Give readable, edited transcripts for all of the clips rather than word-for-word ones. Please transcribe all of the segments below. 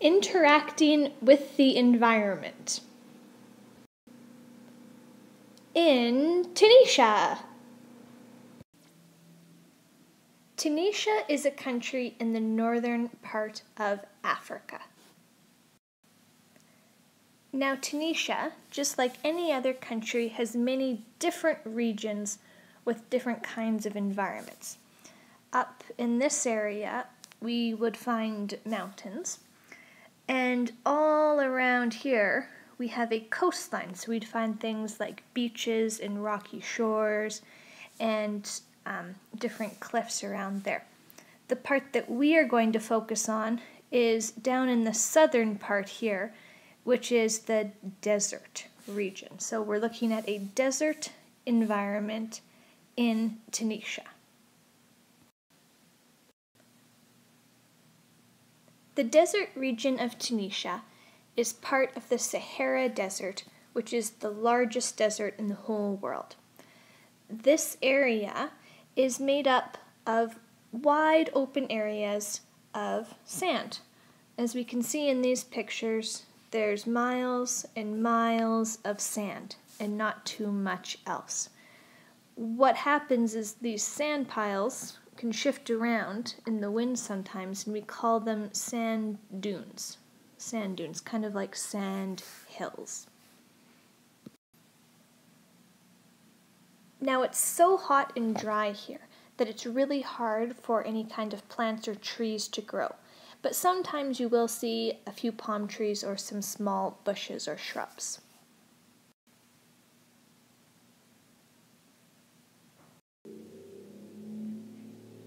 Interacting with the environment. In Tunisia. Tunisia is a country in the northern part of Africa. Now, Tunisia, just like any other country, has many different regions with different kinds of environments. Up in this area, we would find mountains, and all around here, we have a coastline, so we'd find things like beaches and rocky shores and different cliffs around there. The part that we are going to focus on is down in the southern part here, which is the desert region. So we're looking at a desert environment in Tunisia. The desert region of Tunisia is part of the Sahara Desert, which is the largest desert in the whole world. This area is made up of wide open areas of sand. As we can see in these pictures, there's miles and miles of sand and not too much else. What happens is these sand piles can shift around in the wind sometimes, and we call them sand dunes. Sand dunes, kind of like sand hills. Now, it's so hot and dry here that it's really hard for any kind of plants or trees to grow. But sometimes you will see a few palm trees or some small bushes or shrubs.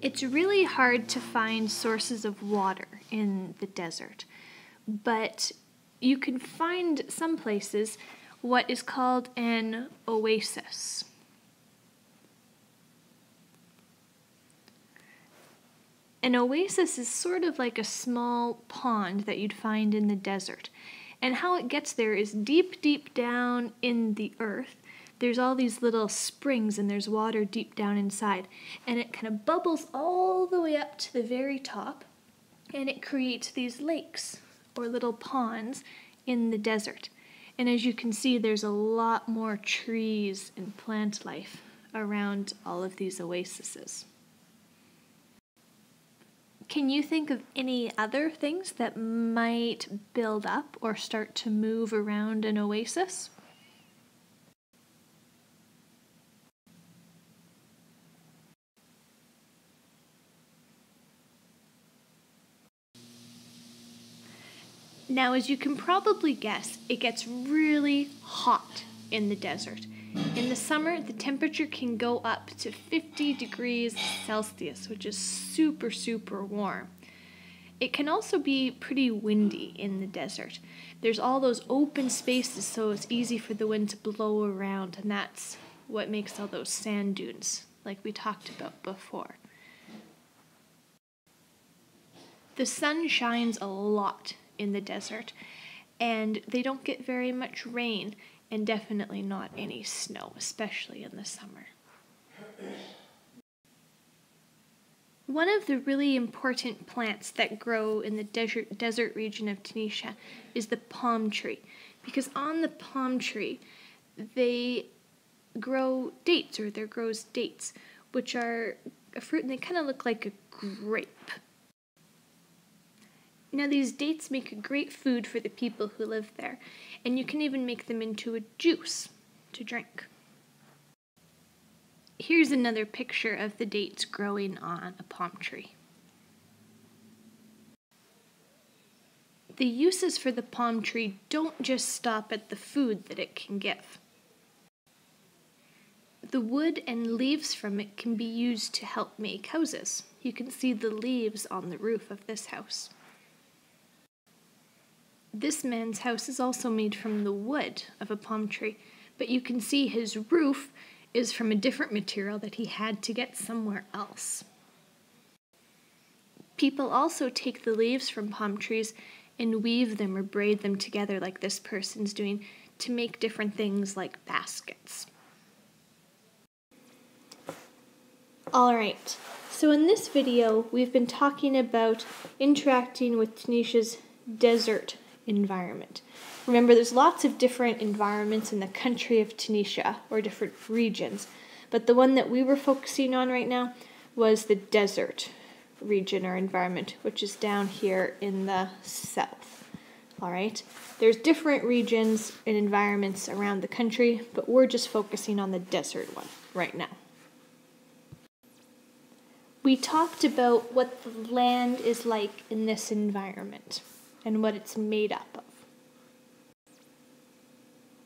It's really hard to find sources of water in the desert, but you can find some places what is called an oasis. An oasis is sort of like a small pond that you'd find in the desert. And how it gets there is deep, deep down in the earth. There's all these little springs and there's water deep down inside. And it kind of bubbles all the way up to the very top. And it creates these lakes or little ponds in the desert. And as you can see, there's a lot more trees and plant life around all of these oases. Can you think of any other things that might build up or start to move around an oasis? Now, as you can probably guess, it gets really hot in the desert. In the summer, the temperature can go up to 50 degrees Celsius, which is super, super warm. It can also be pretty windy in the desert. There's all those open spaces, so it's easy for the wind to blow around, and that's what makes all those sand dunes, like we talked about before. The sun shines a lot in the desert, and they don't get very much rain, and definitely not any snow, especially in the summer. One of the really important plants that grow in the desert region of Tunisia is the palm tree, because on the palm tree they grow dates, or there grows dates, which are a fruit and they kind of look like a grape. Now, these dates make a great food for the people who live there, and you can even make them into a juice to drink. Here's another picture of the dates growing on a palm tree. The uses for the palm tree don't just stop at the food that it can give. The wood and leaves from it can be used to help make houses. You can see the leaves on the roof of this house. This man's house is also made from the wood of a palm tree, but you can see his roof is from a different material that he had to get somewhere else. People also take the leaves from palm trees and weave them or braid them together like this person's doing to make different things like baskets. Alright, so in this video we've been talking about interacting with Tunisia's desert environment. Remember, there's lots of different environments in the country of Tunisia, or different regions, but the one that we were focusing on right now was the desert region or environment, which is down here in the south. All right, there's different regions and environments around the country, but we're just focusing on the desert one right now. We talked about what the land is like in this environment and what it's made up of.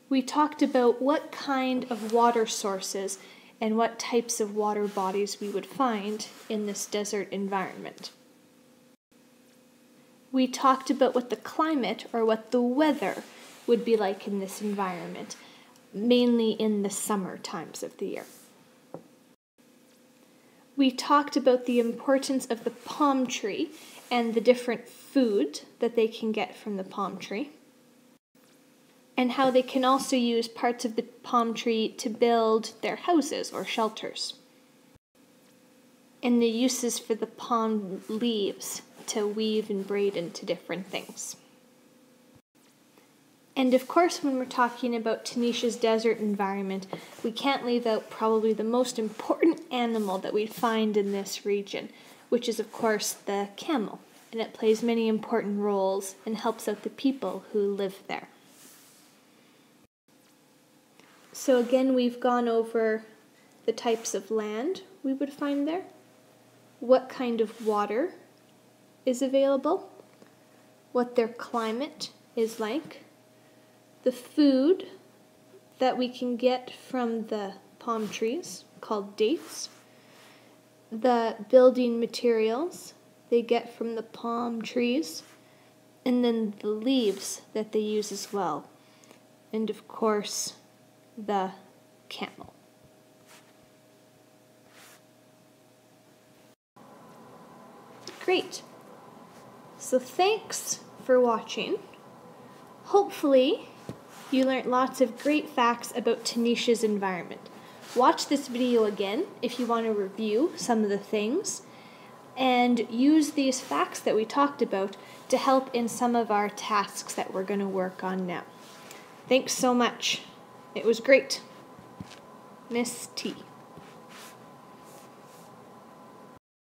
We talked about what kind of water sources and what types of water bodies we would find in this desert environment. We talked about what the climate or what the weather would be like in this environment, mainly in the summer times of the year. We talked about the importance of the palm tree and the different food that they can get from the palm tree, and how they can also use parts of the palm tree to build their houses or shelters, and the uses for the palm leaves to weave and braid into different things. And of course, when we're talking about Tunisia's desert environment, we can't leave out probably the most important animal that we'd find in this region, which is of course the camel, and it plays many important roles and helps out the people who live there. So again, we've gone over the types of land we would find there, what kind of water is available, what their climate is like, the food that we can get from the palm trees, called dates, the building materials they get from the palm trees, and then the leaves that they use as well, and of course, the camel. Great. So thanks for watching. Hopefully, you learned lots of great facts about Tunisia's environment. Watch this video again if you want to review some of the things, and use these facts that we talked about to help in some of our tasks that we're going to work on now. Thanks so much. It was great. Miss T.